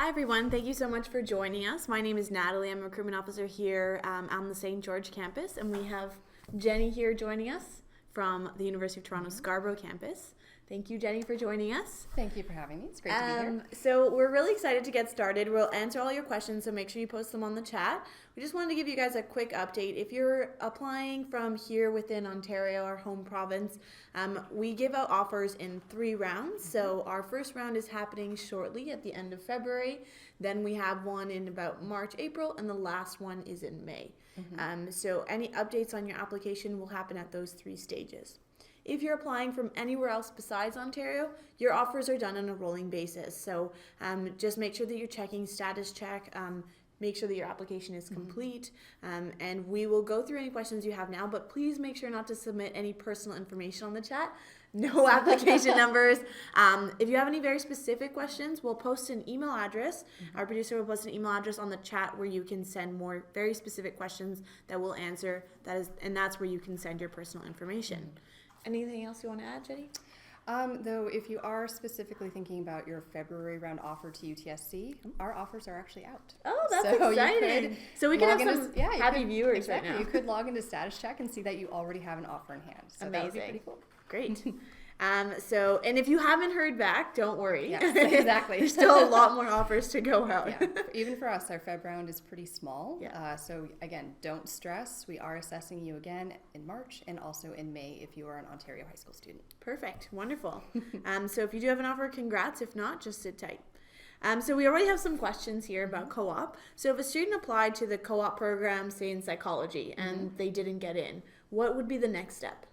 Hi everyone, thank you so much for joining us. My name is Natalie, I'm a recruitment officer here on the St. George campus, and we have Jenny here joining us from the University of Toronto Scarborough campus. Thank you, Jenny, for joining us. Thank you for having me. It's great to be here. So we're really excited to get started. We'll answer all your questions, so make sure you post them on the chat. We just wanted to give you guys a quick update. If you're applying from here within Ontario, our home province, we give out offers in 3 rounds. So our first round is happening shortly at the end of February. Then we have one in about March, April, and the last one is in May. So any updates on your application will happen at those 3 stages. If you're applying from anywhere else besides Ontario, your offers are done on a rolling basis. So just make sure that you're checking status check, make sure that your application is complete, and we will go through any questions you have now, but please make sure not to submit any personal information on the chat. No application numbers. If you have any very specific questions, we'll post an email address. Our producer will post an email address on the chat where you can send more very specific questions that we'll answer. And that's where you can send your personal information. Anything else you want to add, Jenny? Though if you are specifically thinking about your February round offer to UTSC, our offers are actually out. Oh, that's exciting. So we can have some happy viewers right now. You could log into status check and see that you already have an offer in hand. So amazing. That would be pretty cool. Great. And if you haven't heard back, don't worry. Yes, exactly. There's still a lot more offers to go out. Yeah. Even for us, our Feb round is pretty small. Yeah. So again, don't stress. We are assessing you again in March and also in May if you are an Ontario high school student. Perfect. Wonderful. So if you do have an offer, congrats. If not, just sit tight. So we already have some questions here about co-op. So if a student applied to the co-op program, say in psychology, and they didn't get in, what would be the next step?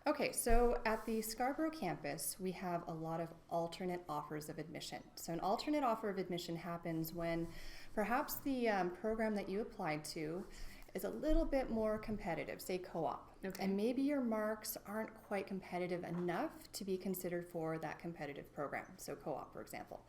Okay, so at the Scarborough campus, we have a lot of alternate offers of admission. So an alternate offer of admission happens when perhaps the program that you applied to is a little bit more competitive, say co-op. Okay. And maybe your marks aren't quite competitive enough to be considered for that competitive program, so co-op, for example.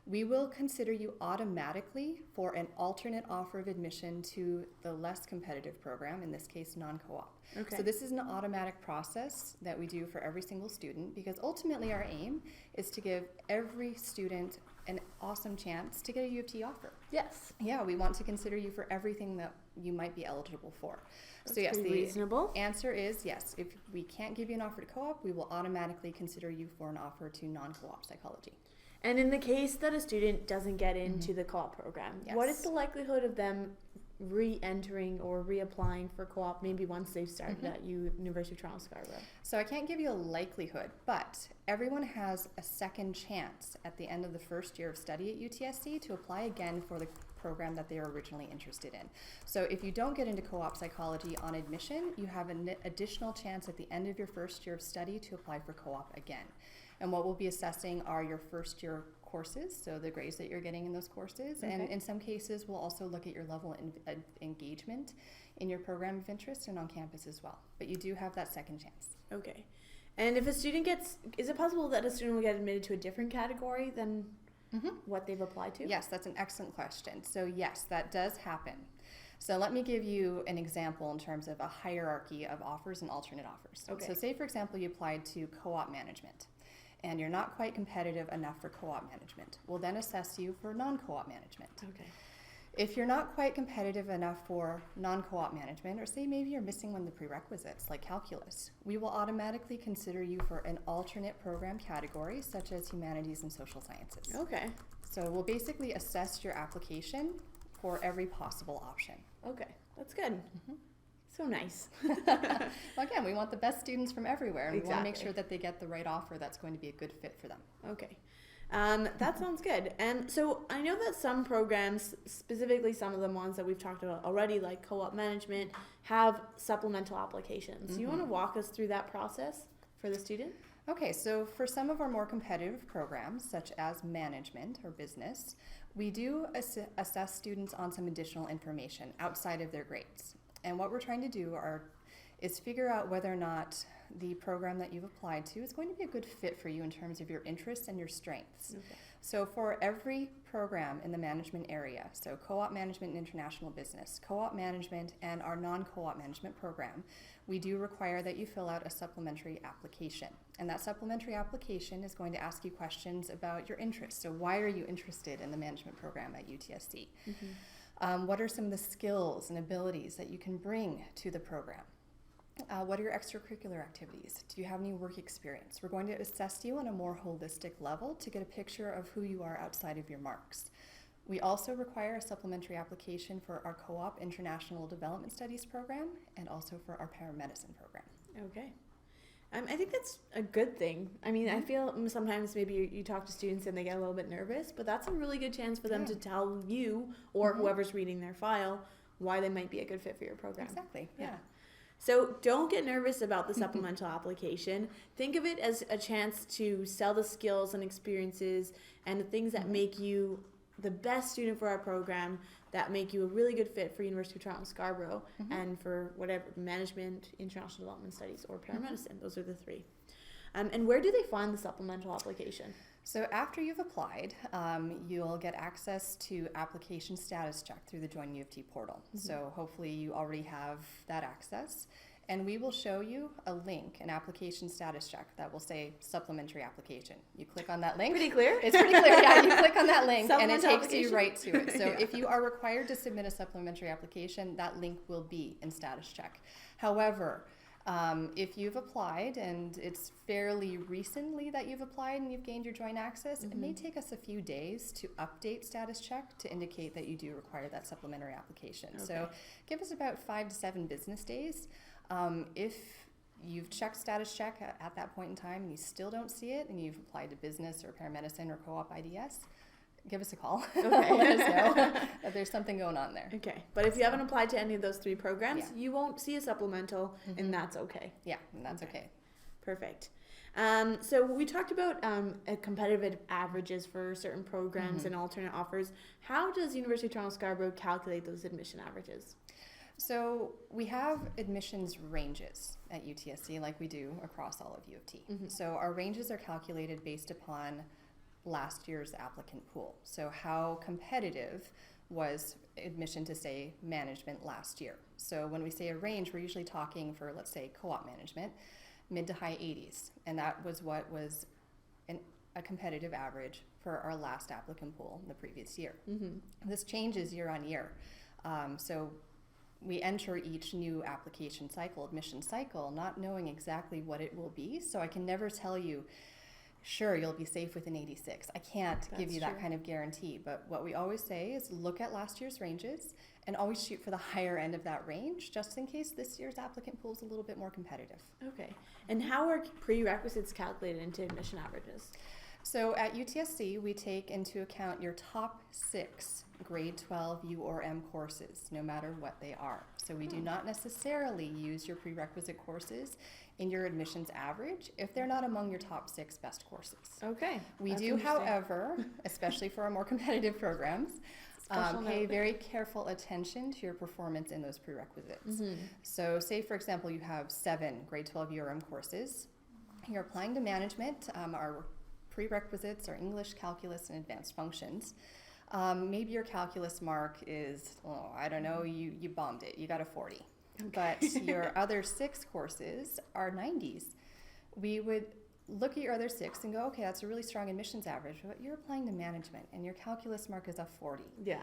We will consider you automatically for an alternate offer of admission to the less competitive program, in this case non-co-op. Okay. So this is an automatic process that we do for every single student because ultimately our aim is to give every student an awesome chance to get a U of T offer. Yes. Yeah, we want to consider you for everything that you might be eligible for. That's so yes, the reasonable answer is yes. If we can't give you an offer to co-op, we will automatically consider you for an offer to non-co-op psychology. And in the case that a student doesn't get into the co-op program, what is the likelihood of them re-entering or reapplying for co-op maybe once they've started at University of Toronto Scarborough? So I can't give you a likelihood, but everyone has a second chance at the end of the first year of study at UTSC to apply again for the program that they were originally interested in. So if you don't get into co-op psychology on admission, you have an additional chance at the end of your first year of study to apply for co-op again. And what we'll be assessing are your first year courses, so the grades that you're getting in those courses. Okay. And in some cases, we'll also look at your level of engagement in your program of interest and on campus as well. But you do have that second chance. Okay. And if a student is it possible that a student will get admitted to a different category than what they've applied to? Yes, that's an excellent question. So yes, that does happen. So let me give you an example in terms of a hierarchy of offers and alternate offers. Okay. So say, for example, you applied to co-op management and you're not quite competitive enough for co-op management. We'll then assess you for non-co-op management. Okay. If you're not quite competitive enough for non-co-op management, or say maybe you're missing one of the prerequisites like calculus, we will automatically consider you for an alternate program category such as humanities and social sciences. Okay. So we'll basically assess your application for every possible option. Okay. That's good. So nice. Well, again, we want the best students from everywhere, and we want to make Exactly. sure that they get the right offer that's going to be a good fit for them. Okay. That sounds good. And so I know that some programs, specifically some of the ones that we've talked about already, like co-op management, have supplemental applications. Do you want to walk us through that process for the student? Okay, so for some of our more competitive programs, such as management or business, we do assess students on some additional information outside of their grades. And what we're trying to do is figure out whether or not the program that you've applied to is going to be a good fit for you in terms of your interests and your strengths. Okay. So for every program in the management area, so co-op management and international business, co-op management, and our non-co-op management program, we do require that you fill out a supplementary application. And that supplementary application is going to ask you questions about your interests. So why are you interested in the management program at UTSC? What are some of the skills and abilities that you can bring to the program? What are your extracurricular activities? Do you have any work experience? We're going to assess you on a more holistic level to get a picture of who you are outside of your marks. We also require a supplementary application for our co-op international development studies program and also for our paramedicine program. Okay. I think that's a good thing. I mean, I feel sometimes maybe you talk to students and they get a little bit nervous, but that's a really good chance for them to tell you or whoever's reading their file why they might be a good fit for your program. Exactly, yeah. So don't get nervous about the supplemental application. Think of it as a chance to sell the skills and experiences and the things that make you the best student for our program, that make you a really good fit for University of Toronto Scarborough and for whatever, management, international development studies, or paramedicine. Those are the three. And where do they find the supplemental application? So after you've applied, you'll get access to application status check through the Join U of T portal. So hopefully you already have that access. And we will show you a link, an application status check that will say supplementary application. You click on that link. Pretty clear? It's pretty clear, yeah. You click on that link and it takes you application? right to it. So if you are required to submit a supplementary application, that link will be in status check. However, if you've applied and it's fairly recently that you've applied and you've gained your joint access, it may take us a few days to update status check to indicate that you do require that supplementary application. Okay. So give us about 5 to 7 business days. If you've checked status check at that point in time and you still don't see it and you've applied to business or paramedicine or co-op IDS, give us a call. Okay. Let us know that there's something going on there. Okay. But if you haven't applied to any of those 3 programs, Yeah. you won't see a supplemental, and that's okay. Yeah, and that's okay. Perfect. So we talked about competitive averages for certain programs and alternate offers. How does University of Toronto Scarborough calculate those admission averages? So we have admissions ranges at UTSC like we do across all of U of T. So our ranges are calculated based upon last year's applicant pool. So how competitive was admission to, say, management last year. So when we say a range, we're usually talking for, let's say, co-op management, mid to high 80s. And that was what was a competitive average for our last applicant pool in the previous year. This changes year on year. So we enter each new application cycle, admission cycle, not knowing exactly what it will be. So I can never tell you, sure, you'll be safe with an 86. I can't give you that kind of guarantee. But what we always say is look at last year's ranges and always shoot for the higher end of that range, just in case this year's applicant pool is a little bit more competitive. Okay. And how are prerequisites calculated into admission averages? So at UTSC, we take into account your top 6 grade 12 U or M courses, no matter what they are. So we do not necessarily use your prerequisite courses in your admissions average if they're not among your top 6 best courses. Okay. We do, however, especially for our more competitive programs, pay very careful attention to your performance in those prerequisites. So say, for example, you have 7 grade 12 U or M courses. You're applying to management. Our prerequisites are English, calculus, and advanced functions. Maybe your calculus mark is, I don't know, you bombed it. You got a 40. Okay. But your other 6 courses are 90s. We would look at your other 6 and go, okay, that's a really strong admissions average, but you're applying to management and your calculus mark is a 40. Yeah.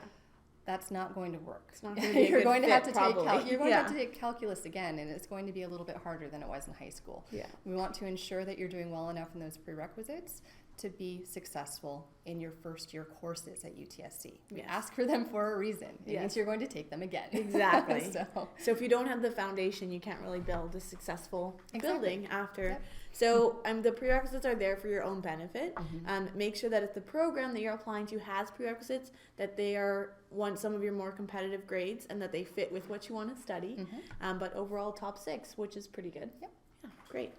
That's not going to work. It's not going to be you're going to have to take calculus again, and it's going to be a little bit harder than it was in high school. Yeah. We want to ensure that you're doing well enough in those prerequisites to be successful in your first year courses at UTSC. We ask for them for a reason. It means you're going to take them again. Exactly. So if you don't have the foundation, you can't really build a successful building after. Yep. So the prerequisites are there for your own benefit. Make sure that if the program that you're applying to has prerequisites, that they are some of your more competitive grades and that they fit with what you want to study. But overall top 6, which is pretty good. Yep. Yeah, great.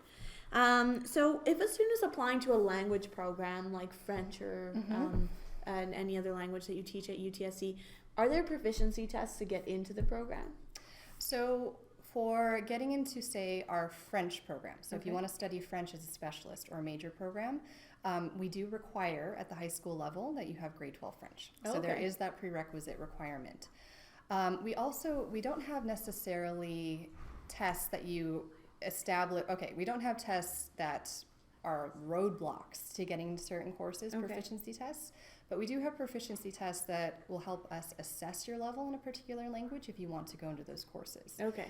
So if a student is applying to a language program like French or and any other language that you teach at UTSC, are there proficiency tests to get into the program? So For getting into, say, our French program, so if you Okay. want to study French as a specialist or a major program, we do require at the high school level that you have grade 12 French. So there Okay. is that prerequisite requirement. We don't have necessarily tests that you establish. Okay, we don't have tests that are roadblocks to getting into certain courses, Okay. proficiency tests, but we do have proficiency tests that will help us assess your level in a particular language if you want to go into those courses. Okay.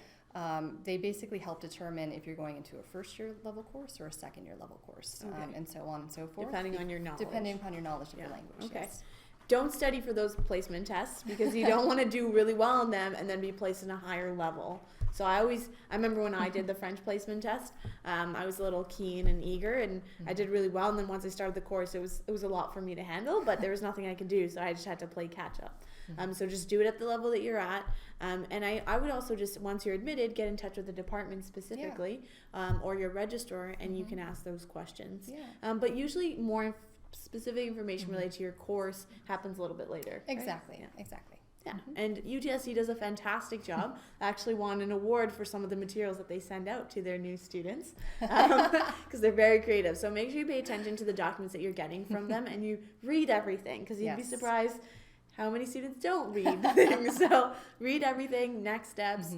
They basically help determine if you're going into a first year level course or a second year level course, Okay. and so on and so forth. Depending on your knowledge. Depending upon your knowledge of Yeah. the language. Okay. Yes. Don't study for those placement tests because you don't want to do really well on them and then be placed in a higher level. So I remember when I did the French placement test, I was a little keen and eager, and I did really well. And then once I started the course, it was a lot for me to handle, but there was nothing I could do, so I just had to play catch up. So just do it at the level that you're at. And I would also just, once you're admitted, get in touch with the department specifically, or your registrar, and you can ask those questions. Yeah. But usually more specific information related to your course happens a little bit later. Right? Exactly. Yeah. Exactly. Yeah, and UTSC does a fantastic job. I actually won an award for some of the materials that they send out to their new students because they're very creative. So make sure you pay attention to the documents that you're getting from them and you read everything, because you'd be Yes. surprised how many students don't read things. So read everything, next steps,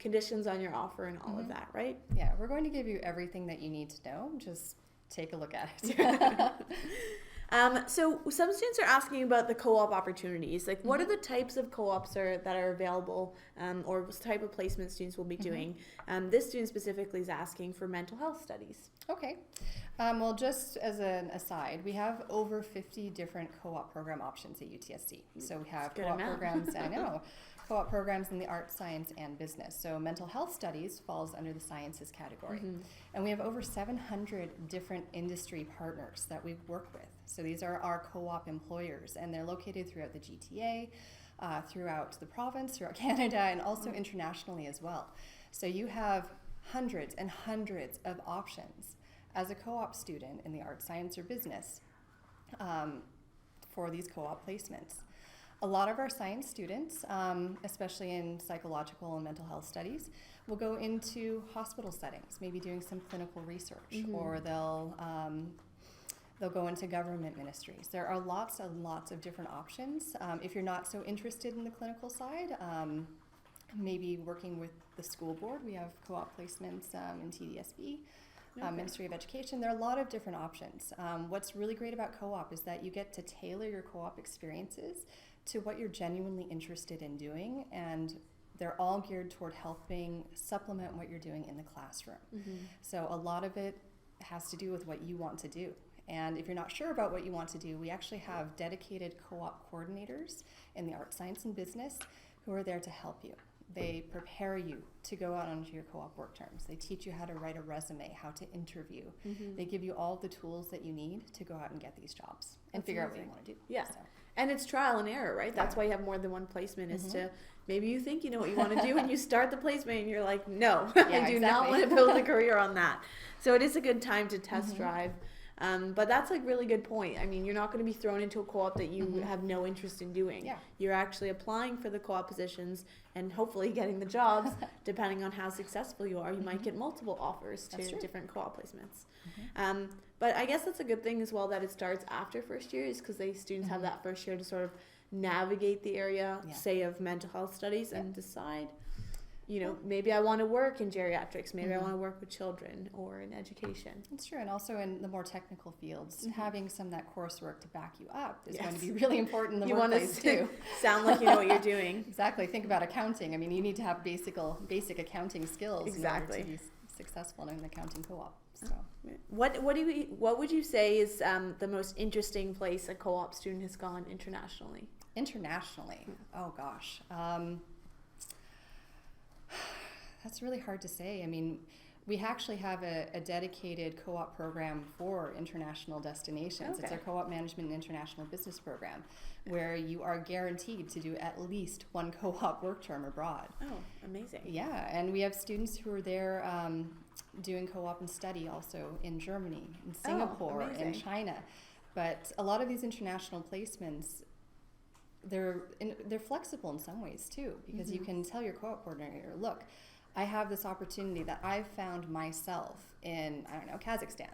conditions on your offer, and all of that, right? Yeah, we're going to give you everything that you need to know. Just take a look at it. So some students are asking about the co-op opportunities. Like, what are the types of co-ops that are available, or what type of placement students will be doing? This student specifically is asking for mental health studies. Okay. Well, just as an aside, we have over 50 different co-op program options at UTSC. So we have Good co-op amount. programs, I know, co-op programs in the arts, science, and business. So mental health studies falls under the sciences category. And we have over 700 different industry partners that we work with. So these are our co-op employers, and they're located throughout the GTA, throughout the province, throughout Canada, and also internationally as well. So you have hundreds and hundreds of options as a co-op student in the arts, science, or business for these co-op placements. A lot of our science students, especially in psychological and mental health studies, will go into hospital settings, maybe doing some clinical research, or they'll go into government ministries. There are lots and lots of different options. If you're not so interested in the clinical side, maybe working with the school board. We have co-op placements in TDSB, Ministry of Education. There are a lot of different options. What's really great about co-op is that you get to tailor your co-op experiences to what you're genuinely interested in doing, and they're all geared toward helping supplement what you're doing in the classroom. So a lot of it has to do with what you want to do. And if you're not sure about what you want to do, we actually have dedicated co-op coordinators in the arts, science, and business who are there to help you. They prepare you to go out onto your co-op work terms. They teach you how to write a resume, how to interview. They give you all the tools that you need to go out and get these jobs and That's figure out what amazing. you want to do. Yeah. So, And it's trial and error, right? That's why you have more than one placement, is to maybe you think you know what you want to do and you start the placement and you're like, no, I do not exactly. want to build a career on that. So it is a good time to test drive. But that's a really good point. I mean, you're not going to be thrown into a co-op that you have no interest in doing. Yeah. You're actually applying for the co-op positions and hopefully getting the jobs. Depending on how successful you are, you might get multiple offers That's to true. different co-op placements. But I guess that's a good thing as well, that it starts after first year, is because students have that first year to sort of navigate the area, Yeah. say, of mental health studies, Yeah. and decide, maybe I want to work in geriatrics, maybe I want to work with children or in education. It's true, and also in the more technical fields, having some of that coursework to back you up is going Yes. to be really important in the You want workplace to too. sound like you know what you're doing. Exactly. Think about accounting. I mean, you need to have basic accounting skills Exactly. in order to be successful in an accounting co-op. So, What would you say is the most interesting place a co-op student has gone internationally? internationally, oh gosh. That's really hard to say. I mean, we actually have a dedicated co-op program for international destinations. It's Okay. our co-op management and international business program, where you are guaranteed to do at least one co-op work term abroad. Oh, amazing. Yeah, and we have students who are there doing co-op and study also in Germany, in Singapore, in amazing. China. But a lot of these international placements, they're flexible in some ways too, because you can tell your co-op coordinator, look, I have this opportunity that I've found myself in, I don't know, Kazakhstan.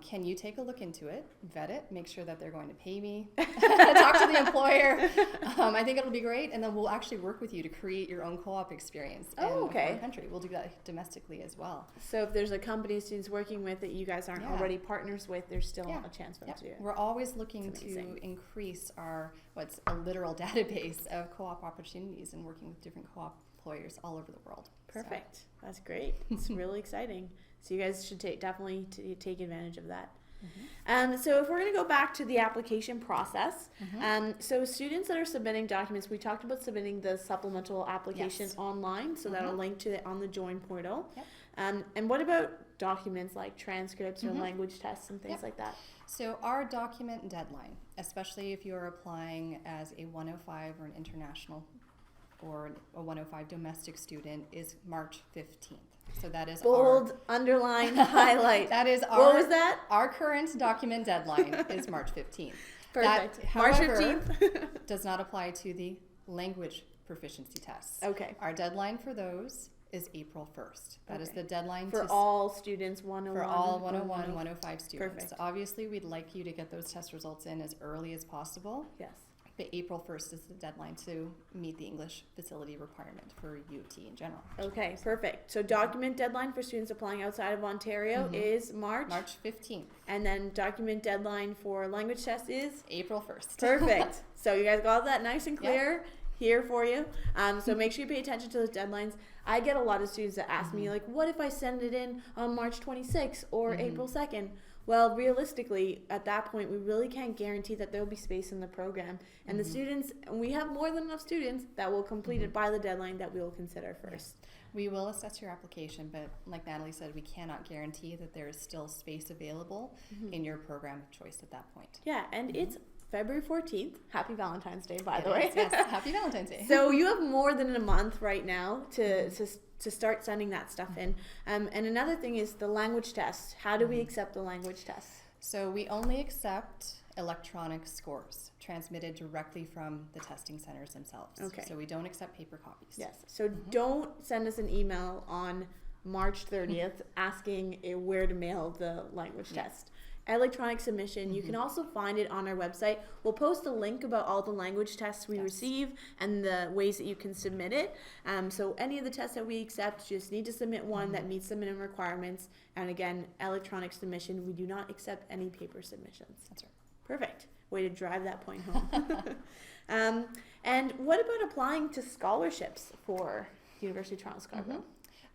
Can you take a look into it, vet it, make sure that they're going to pay me, talk to the employer? I think it'll be great, and then we'll actually work with you to create your own co-op experience in a foreign country. We'll do that domestically as well. So if there's a company students working with that you guys aren't already partners with, there's still a chance for them to do it. We're always looking to increase our, what's a literal database of co-op opportunities and working with different co-op employers all over the world. Perfect. So. That's great. It's really exciting. So you guys should definitely take advantage of that. So if we're going to go back to the application process, so students that are submitting documents, we talked about submitting the supplemental application online, so that'll link to it on the Join portal. And what about documents like transcripts or language tests and things like that? So our document deadline, especially if you're applying as a 105 or an international or a 105 domestic student, is March 15th. So that is bold, underline, highlight. That is what was that? Our current document deadline is March 15th. Perfect. That, however, March 15th does not apply to the language proficiency tests. Okay. Our deadline for those is April 1st. That is the deadline for all students, 101. For all 101 and 105 students. Perfect. So obviously, we'd like you to get those test results in as early as possible. Yes. But April 1st is the deadline to meet the English facility requirement for UT in general. Okay, perfect. So document deadline for students applying outside of Ontario is March 15th. And then document deadline for language test is? April 1st. Perfect. So you guys got that nice and clear here for you. So make sure you pay attention to those deadlines. I get a lot of students that ask me, like, what if I send it in on March 26th or April 2nd? Well, realistically, at that point, we really can't guarantee that there will be space in the program. And the students, we have more than enough students that will complete it by the deadline that we will consider first. We will assess your application, but like Natalie said, we cannot guarantee that there is still space available in your program of choice at that point. Yeah, and it's February 14th. Happy Valentine's Day, by the way. Yes, happy Valentine's Day. So you have more than a month right now to start sending that stuff in. And another thing is the language test. How do we accept the language test? So we only accept electronic scores transmitted directly from the testing centers themselves. Okay. So we don't accept paper copies. Yes. So don't send us an email on March 30th asking where to mail the language test. Electronic submission. You can also find it on our website. We'll post a link about all the language tests we receive and the ways that you can submit it. So any of the tests that we accept, you just need to submit one that meets the minimum requirements. And again, electronic submission. We do not accept any paper submissions. That's right. Perfect. Way to drive that point home. And what about applying to scholarships for University of Toronto Scarborough?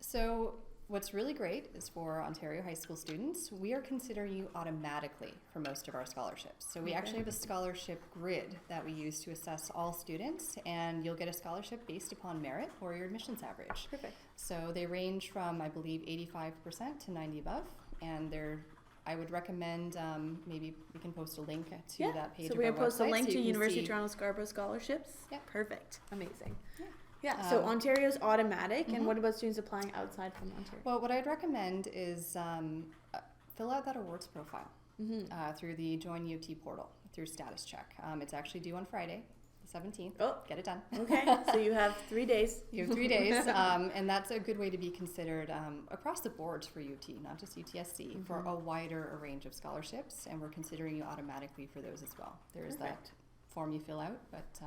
So what's really great is for Ontario high school students, we are considering you automatically for most of our scholarships. So we actually have a scholarship grid that we use to assess all students, and you'll get a scholarship based upon merit or your admissions average. Perfect. So they range from, I believe, 85% to 90 above, and I would recommend maybe we can post a link to that page. So we're going to post a link so to University of Toronto Scarborough scholarships? Yeah. Perfect. Amazing. Yeah, so Ontario's automatic, and what about students applying outside from Ontario? Well, what I'd recommend is fill out that awards profile through the Join UT portal, through Status Check. It's actually due on Friday, the 17th. Oh. Get it done. Okay, so you have 3 days. You have 3 days, and that's a good way to be considered across the boards for UT, not just UTSC, for a wider range of scholarships, and we're considering you automatically for those as well. There's that form you fill out, but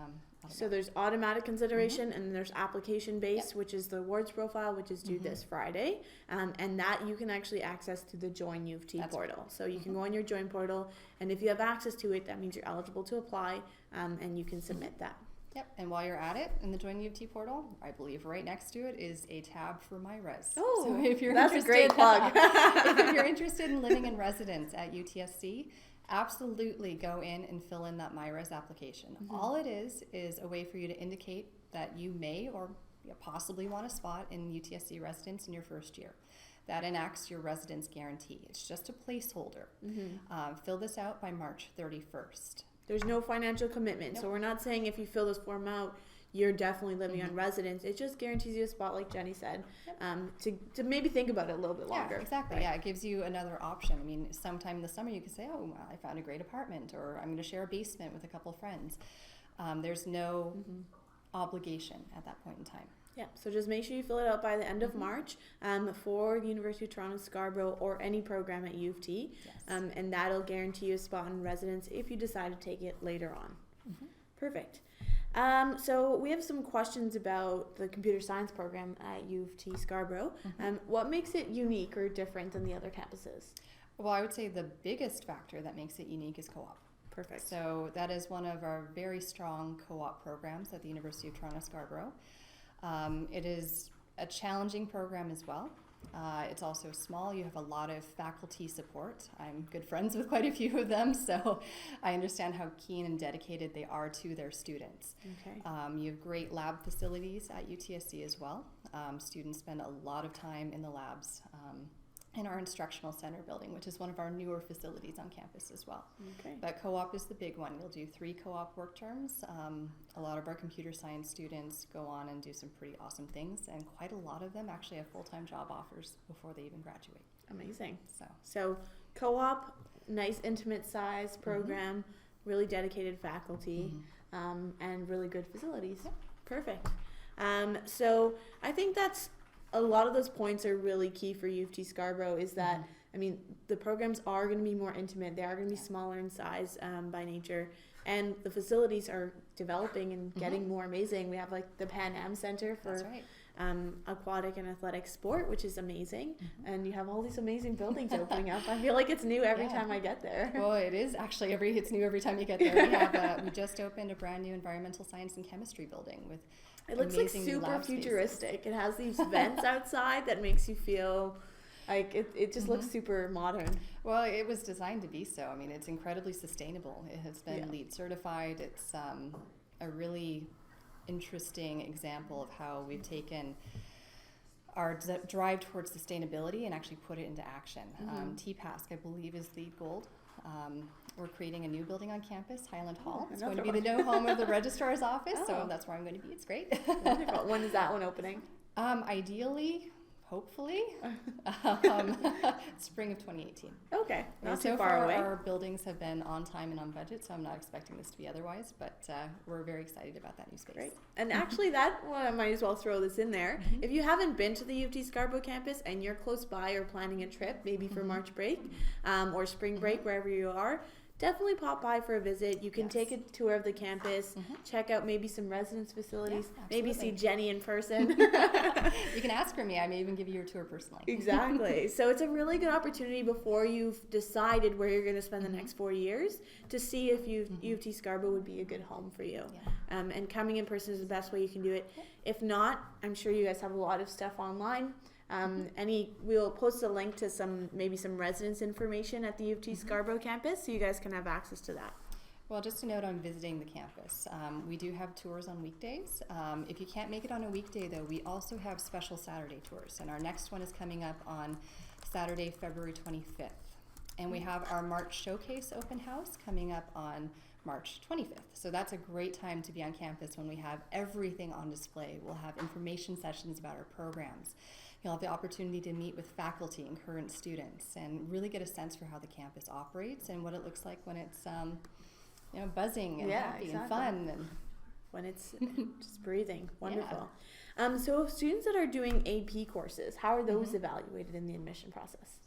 so there's automatic consideration and there's application based, which is the awards profile, which is due this Friday, and that you can actually access through the Join UT portal. Right. So you can go on your Join portal, and if you have access to it, that means you're eligible to apply, and you can submit that. Yep, and while you're at it in the Join UT portal, I believe right next to it is a tab for MyRes. Oh, so if you're that's a great plug. If you're interested in living in residence at UTSC, absolutely go in and fill in that MyRes application. All it is a way for you to indicate that you may or possibly want a spot in UTSC residence in your first year. That enacts your residence guarantee. It's just a placeholder. Fill this out by March 31st. There's no financial commitment. Nope. So we're not saying if you fill this form out, you're definitely living on residence. It just guarantees you a spot, like Jenny said, to maybe think about it a little bit longer. Yeah, exactly. Right? Yeah, it gives you another option. I mean, sometime in the summer you could say, oh, well, I found a great apartment, or I'm going to share a basement with a couple of friends. There's no obligation at that point in time. Yeah, so just make sure you fill it out by the end of March for the University of Toronto Scarborough or any program at U of T. Yes. And that'll guarantee you a spot in residence if you decide to take it later on. Perfect. So we have some questions about the computer science program at U of T Scarborough. What makes it unique or different than the other campuses? Well, I would say the biggest factor that makes it unique is co-op. Perfect. So that is one of our very strong co-op programs at the University of Toronto Scarborough. It is a challenging program as well. It's also small. You have a lot of faculty support. I'm good friends with quite a few of them, so I understand how keen and dedicated they are to their students. Okay. You have great lab facilities at UTSC as well. Students spend a lot of time in the labs in our instructional center building, which is one of our newer facilities on campus as well. Okay. But co-op is the big one. You'll do 3 co-op work terms. A lot of our computer science students go on and do some pretty awesome things, and quite a lot of them actually have full-time job offers before they even graduate. Amazing. So So co-op, nice intimate size program, really dedicated faculty, and really good facilities. Yep. Perfect. So I think that's a lot of those points are really key for U of T Scarborough is that, I mean, the programs are going to be more intimate. They are going to be smaller in size by nature. And the facilities are developing and getting more amazing. We have like the Pan Am Center for that's right. aquatic and athletic sport, which is amazing. And you have all these amazing buildings opening up. I feel like it's new every time I get there. Well, it is actually it's new every time you get there. We just opened a brand new environmental science and chemistry building with It looks like amazing new super lab futuristic. It has these vents outside that makes you feel like it just looks super modern. Well, it was designed to be so. I mean, it's incredibly sustainable. It has been LEED certified. It's a really interesting example of how we've taken our drive towards sustainability and actually put it into action. TPASC, I believe, is LEED Gold. We're creating a new building on campus, Highland Hall. It's going to be the new home of the registrar's office, so that's where I'm going to be. It's great. Wonderful. When is that one opening? Ideally, hopefully, spring of 2018. Okay, not so too far away. Our buildings have been on time and on budget, so I'm not expecting this to be otherwise, but we're very excited about that new space. Great. And actually I might as well throw this in there. If you haven't been to the U of T Scarborough campus and you're close by or planning a trip, maybe for March break or spring break, wherever you are, definitely pop by for a visit. You can take a tour of the campus, check out maybe some residence facilities, maybe see Jenny in person. You can ask for me. I may even give you your tour personally. Exactly. So it's a really good opportunity before you've decided where you're going to spend the next 4 years to see if U of T Scarborough would be a good home for you. And coming in person is the best way you can do it. If not, I'm sure you guys have a lot of stuff online. We'll post a link to some residence information at the U of T Scarborough campus, so you guys can have access to that. Well, just a note on visiting the campus. We do have tours on weekdays. If you can't make it on a weekday, though, we also have special Saturday tours, and our next one is coming up on Saturday, February 25th. And we have our March Showcase open house coming up on March 25th. So that's a great time to be on campus when we have everything on display. We'll have information sessions about our programs. You'll have the opportunity to meet with faculty and current students and really get a sense for how the campus operates and what it looks like when it's buzzing and happy and fun. And when it's just breathing. Wonderful. So students that are doing AP courses, how are those evaluated in the admission process?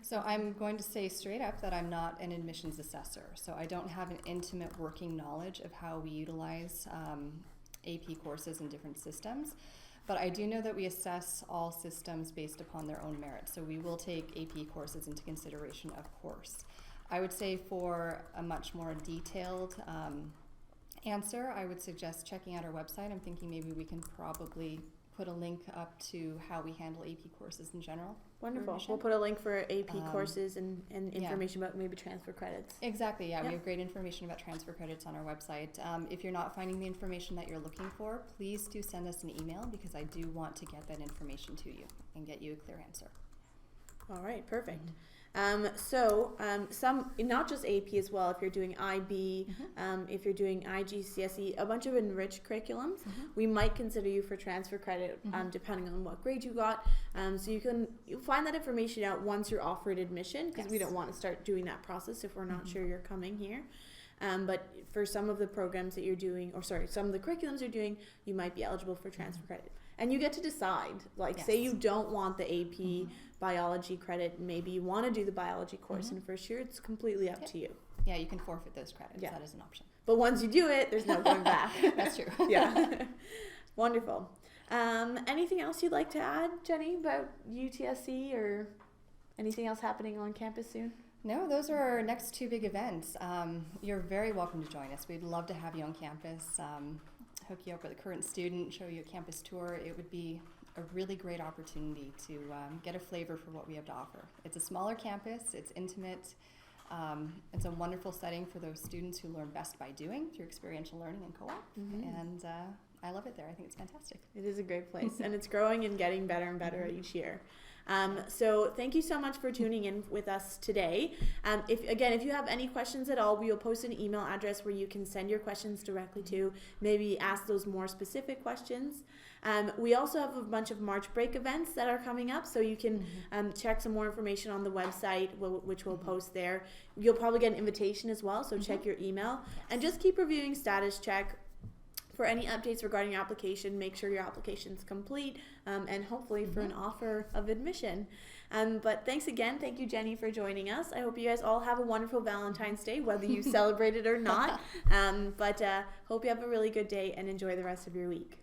So I'm going to say straight up that I'm not an admissions assessor. So I don't have an intimate working knowledge of how we utilize AP courses in different systems. But I do know that we assess all systems based upon their own merit. So we will take AP courses into consideration, of course. I would say for a much more detailed answer, I would suggest checking out our website. I'm thinking maybe we can probably put a link up to how we handle AP courses in general. Wonderful. We'll put a link for AP courses and information about maybe transfer credits. Exactly, we have great information about transfer credits on our website. If you're not finding the information that you're looking for, please do send us an email because I do want to get that information to you and get you a clear answer. All right, perfect. Some, not just AP as well, if you're doing IB, if you're doing IGCSE, a bunch of enriched curriculums, we might consider you for transfer credit depending on what grade you got. So you'll find that information out once you're offered admission because we don't want to start doing that process if we're not sure you're coming here. But for some of the programs that you're doing, some of the curriculums you're doing, you might be eligible for transfer credit. And you get to decide. Like, Yes. say you don't want the AP biology credit, maybe you want to do the biology course in first year, it's completely up to you. Yeah, you can forfeit those credits. Yeah. That is an option. But once you do it, there's no going back. That's true. Yeah. Wonderful. Anything else you'd like to add, Jenny, about UTSC or anything else happening on campus soon? No, those are our next two big events. You're very welcome to join us. We'd love to have you on campus, hook you up with a current student, show you a campus tour. It would be a really great opportunity to get a flavor for what we have to offer. It's a smaller campus, it's intimate, it's a wonderful setting for those students who learn best by doing through experiential learning and co-op, and I love it there. I think it's fantastic. It is a great place, and it's growing and getting better and better each year. So thank you so much for tuning in with us today. If you have any questions at all, we will post an email address where you can send your questions directly to, maybe ask those more specific questions. We also have a bunch of March break events that are coming up, so you can check some more information on the website, which we'll post there. You'll probably get an invitation as well, so check your email. And just keep reviewing Status Check. For any updates regarding your application, make sure your application's complete, and hopefully for an offer of admission. But thanks again. Thank you, Jenny, for joining us. I hope you guys all have a wonderful Valentine's Day, whether you celebrate it or not. But hope you have a really good day and enjoy the rest of your week.